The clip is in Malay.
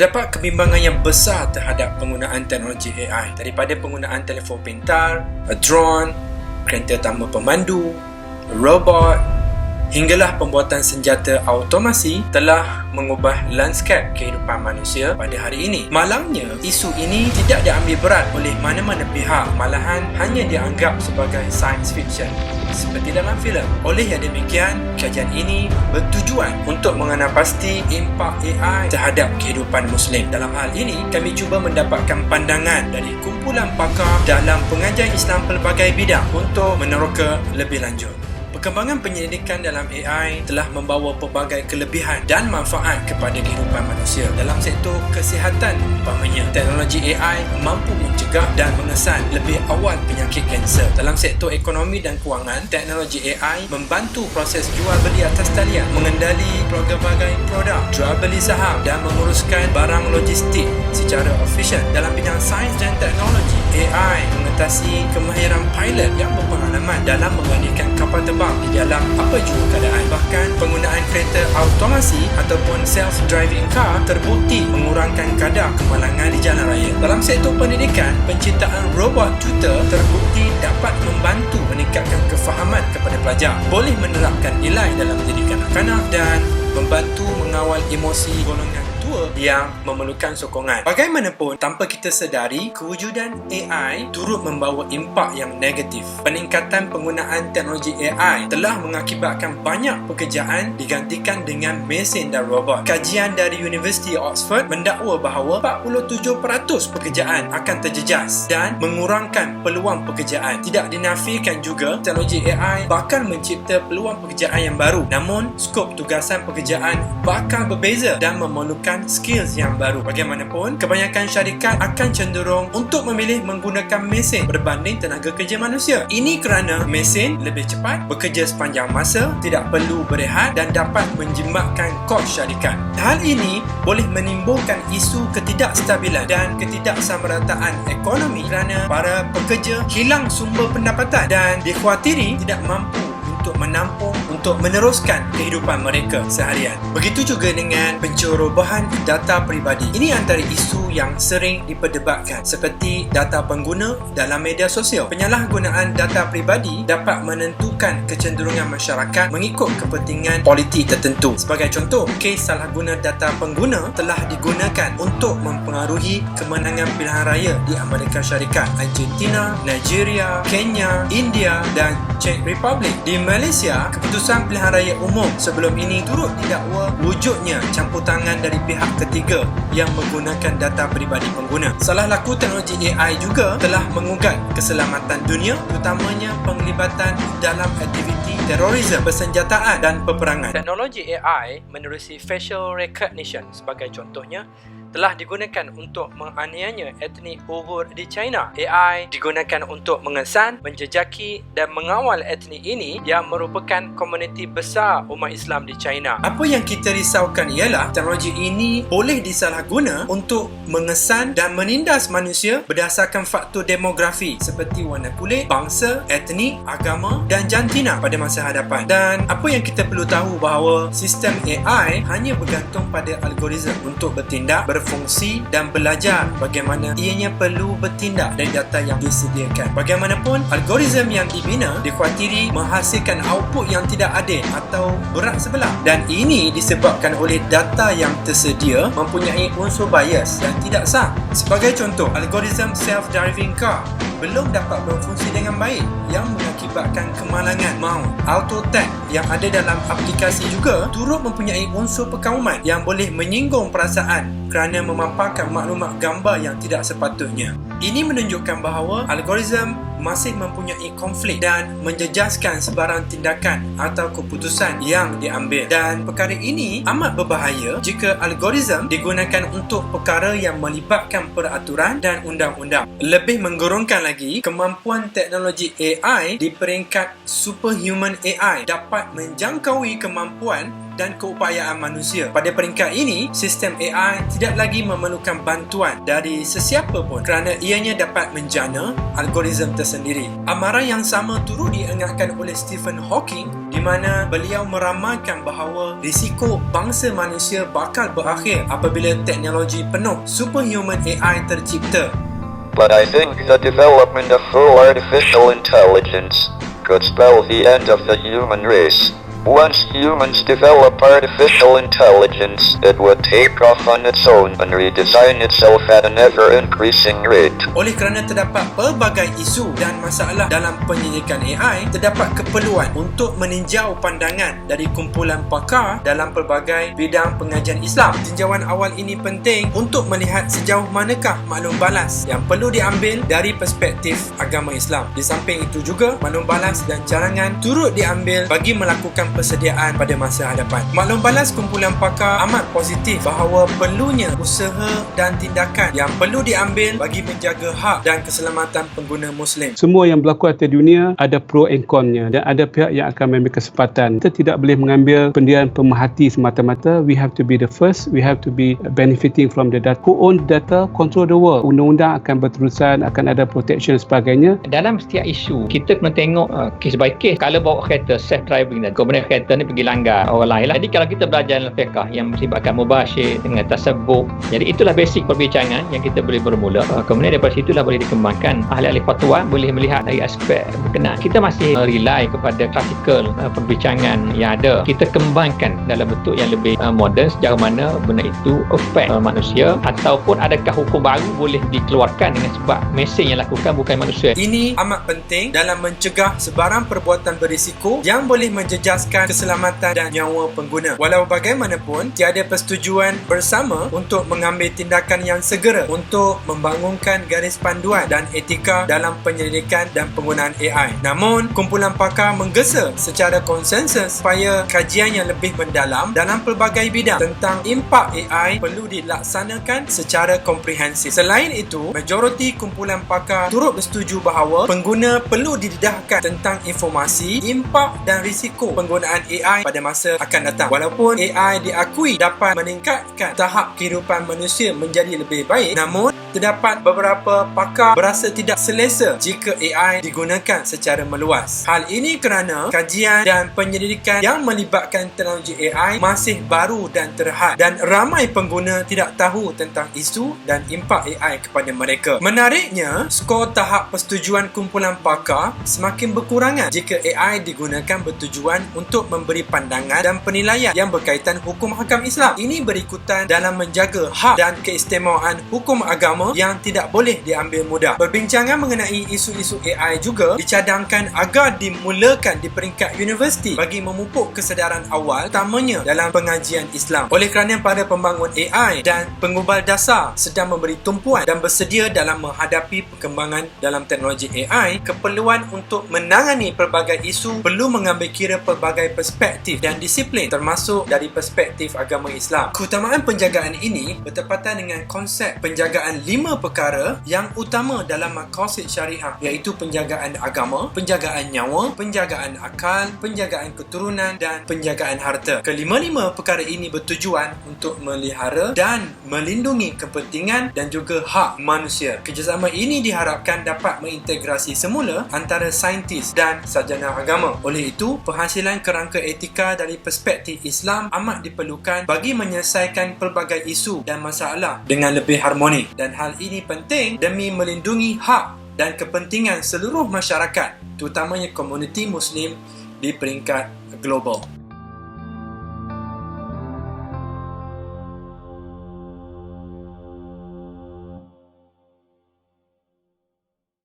Terdapat kebimbangan yang besar terhadap penggunaan teknologi AI, daripada penggunaan telefon pintar, drone, kereta tanpa pemandu, robot, hinggalah pembuatan senjata automasi telah mengubah lanskap kehidupan manusia pada hari ini. Malangnya, isu ini tidak diambil berat oleh mana-mana pihak, malahan hanya dianggap sebagai science fiction seperti dalam filem. Oleh yang demikian, kajian ini bertujuan untuk mengenal pasti impak AI terhadap kehidupan Muslim. Dalam hal ini, kami cuba mendapatkan pandangan dari kumpulan pakar dalam pengajian Islam pelbagai bidang untuk meneroka lebih lanjut. Perkembangan penyelidikan dalam AI telah membawa pelbagai kelebihan dan manfaat kepada kehidupan manusia. Dalam sektor kesihatan umpamanya, teknologi AI mampu mencegah dan mengesan lebih awal penyakit kanser. Dalam sektor ekonomi dan kewangan, teknologi AI membantu proses jual beli atas talian, mengendali pelbagai produk, jual beli saham dan menguruskan barang logistik secara efisien. Dalam bidang sains dan teknologi, AI mengatasi kemahiran pilot yang berpengalaman dalam mengalihkan kapal terbang di dalam apa jua keadaan. Bahkan penggunaan kereta automasi ataupun self-driving car terbukti mengurangkan kadar kemalangan di jalan raya. Dalam sektor pendidikan, penciptaan robot tutor terbukti dapat membantu meningkatkan kefahaman kepada pelajar, boleh menerapkan nilai dalam pendidikan kanak-kanak dan membantu mengawal emosi golongan tua yang memerlukan sokongan. Bagaimanapun, tanpa kita sedari, kewujudan AI turut membawa impak yang negatif. Peningkatan penggunaan teknologi AI telah mengakibatkan banyak pekerjaan digantikan dengan mesin dan robot. Kajian dari Universiti Oxford mendakwa bahawa 47% pekerjaan akan terjejas dan mengurangkan peluang pekerjaan. Tidak dinafikan juga teknologi AI bakal mencipta peluang pekerjaan yang baru. Namun, skop tugasan pekerjaan bakal berbeza dan memerlukan skills yang baru. Bagaimanapun, kebanyakan syarikat akan cenderung untuk memilih menggunakan mesin berbanding tenaga kerja manusia. Ini kerana mesin lebih cepat, bekerja sepanjang masa, tidak perlu berehat dan dapat menjimatkan kos syarikat. Hal ini boleh menimbulkan isu ketidakstabilan dan ketidaksamarataan ekonomi kerana para pekerja hilang sumber pendapatan dan dikhawatiri tidak mampu untuk menampung untuk meneruskan kehidupan mereka seharian. Begitu juga dengan pencerobohan data peribadi. Ini antara isu yang sering diperdebatkan, seperti data pengguna dalam media sosial. Penyalahgunaan data peribadi dapat menentukan kecenderungan masyarakat mengikut kepentingan politik tertentu. Sebagai contoh, kes salah guna data pengguna telah digunakan untuk mempengaruhi kemenangan pilihan raya di Amerika Syarikat, Argentina, Nigeria, Kenya, India dan Czech Republic. Di Malaysia, keputusan pilihan raya umum sebelum ini turut didakwa wujudnya campur tangan dari pihak ketiga yang menggunakan data peribadi pengguna. Salah laku teknologi AI juga telah mengugat keselamatan dunia, terutamanya penglibatan dalam aktiviti terorisme, persenjataan dan peperangan. Teknologi AI menerusi facial recognition sebagai contohnya telah digunakan untuk menganiaya etnik Uyghur di China. AI digunakan untuk mengesan, menjejaki dan mengawal etnik ini yang merupakan komuniti besar umat Islam di China. Apa yang kita risaukan ialah teknologi ini boleh disalahguna untuk mengesan dan menindas manusia berdasarkan faktor demografi seperti warna kulit, bangsa, etnik, agama dan jantina pada masa hadapan. Dan apa yang kita perlu tahu bahawa sistem AI hanya bergantung pada algoritma untuk bertindak, berfungsi dan belajar bagaimana ianya perlu bertindak dari data yang disediakan. Bagaimanapun, algoritma yang dibina dikhawatiri menghasilkan output yang tidak adil atau berat sebelah, dan ini disebabkan oleh data yang tersedia mempunyai unsur bias dan tidak sah. Sebagai contoh, algoritma self-driving car belum dapat berfungsi dengan baik yang mengakibatkan kemalangan maut. Auto-tag yang ada dalam aplikasi juga turut mempunyai unsur perkauman yang boleh menyinggung perasaan kerana memaparkan maklumat gambar yang tidak sepatutnya. Ini menunjukkan bahawa algoritma masih mempunyai konflik dan menjejaskan sebarang tindakan atau keputusan yang diambil. Dan perkara ini amat berbahaya jika algoritma digunakan untuk perkara yang melibatkan peraturan dan undang-undang. Lebih menggerunkan lagi, kemampuan teknologi AI di peringkat superhuman AI dapat menjangkaui kemampuan dan keupayaan manusia. Pada peringkat ini, sistem AI tidak lagi memerlukan bantuan dari sesiapa pun kerana ianya dapat menjana algoritma tersendiri. Amaran yang sama turut diingatkan oleh Stephen Hawking di mana beliau meramalkan bahawa risiko bangsa manusia bakal berakhir apabila teknologi penuh superhuman AI tercipta. But I think the development of full artificial intelligence could spell the end of the human race. Once humans develop artificial intelligence, it would take off on its own and redesign itself at an ever-increasing rate. Oleh kerana terdapat pelbagai isu dan masalah dalam penyelidikan AI, terdapat keperluan untuk meninjau pandangan dari kumpulan pakar dalam pelbagai bidang pengajian Islam. Tinjauan awal ini penting untuk melihat sejauh manakah maklum balas yang perlu diambil dari perspektif agama Islam. Di samping itu juga, maklum balas dan carangan turut diambil bagi melakukan persediaan pada masa hadapan. Maklum balas kumpulan pakar amat positif bahawa perlunya usaha dan tindakan yang perlu diambil bagi menjaga hak dan keselamatan pengguna Muslim. Semua yang berlaku atas dunia ada pro and con-nya dan ada pihak yang akan mengambil kesempatan. Kita tidak boleh mengambil pendirian pemerhati semata-mata. We have to be the first. We have to be benefiting from the data. Who own data, control the world. Undang-undang akan berterusan, akan ada protection dan sebagainya. Dalam setiap isu, kita kena tengok case by case. Kalau bawa kereta self-driving dan kemudian kereta ni pergi langgar orang lain lah. Jadi kalau kita belajar dalam fiqh yang melibatkan mubasyir dengan tasabbuh, jadi itulah basic perbincangan yang kita boleh bermula. Kemudian daripada situlah boleh dikembangkan. Ahli-ahli fatwa boleh melihat dari aspek berkenaan. Kita masih rely kepada klasikal perbincangan yang ada. Kita kembangkan dalam bentuk yang lebih moden sejauh mana benda itu affect manusia, ataupun adakah hukum baru boleh dikeluarkan dengan sebab mesej yang lakukan bukan manusia. Ini amat penting dalam mencegah sebarang perbuatan berisiko yang boleh menjejaskan keselamatan dan nyawa pengguna. Walau bagaimanapun, tiada persetujuan bersama untuk mengambil tindakan yang segera untuk membangunkan garis panduan dan etika dalam penyelidikan dan penggunaan AI. Namun, kumpulan pakar menggesa secara konsensus supaya kajian yang lebih mendalam dalam pelbagai bidang tentang impak AI perlu dilaksanakan secara komprehensif. Selain itu, majoriti kumpulan pakar turut bersetuju bahawa pengguna perlu didedahkan tentang informasi, impak dan risiko penggunaan AI pada masa akan datang. Walaupun AI diakui dapat meningkatkan tahap kehidupan manusia menjadi lebih baik, namun terdapat beberapa pakar berasa tidak selesa jika AI digunakan secara meluas. Hal ini kerana kajian dan penyelidikan yang melibatkan teknologi AI masih baru dan terhad dan ramai pengguna tidak tahu tentang isu dan impak AI kepada mereka. Menariknya, skor tahap persetujuan kumpulan pakar semakin berkurangan jika AI digunakan bertujuan untuk memberi pandangan dan penilaian yang berkaitan hukum hakam Islam. Ini berikutan dalam menjaga hak dan keistimewaan hukum agama yang tidak boleh diambil mudah. Perbincangan mengenai isu-isu AI juga dicadangkan agar dimulakan di peringkat universiti bagi memupuk kesedaran awal, utamanya dalam pengajian Islam. Oleh kerana para pembangun AI dan pengubal dasar sedang memberi tumpuan dan bersedia dalam menghadapi perkembangan dalam teknologi AI, keperluan untuk menangani pelbagai isu perlu mengambil kira pelbagai perspektif dan disiplin termasuk dari perspektif agama Islam. Keutamaan penjagaan ini bertepatan dengan konsep penjagaan 5 perkara yang utama dalam maqasid syariah, iaitu penjagaan agama, penjagaan nyawa, penjagaan akal, penjagaan keturunan dan penjagaan harta. Kelima-lima perkara ini bertujuan untuk melihara dan melindungi kepentingan dan juga hak manusia. Kerjasama ini diharapkan dapat mengintegrasi semula antara saintis dan sarjana agama. Oleh itu, penghasilan kerangka etika dari perspektif Islam amat diperlukan bagi menyelesaikan pelbagai isu dan masalah dengan lebih harmoni, dan hal ini penting demi melindungi hak dan kepentingan seluruh masyarakat, terutamanya komuniti Muslim di peringkat global.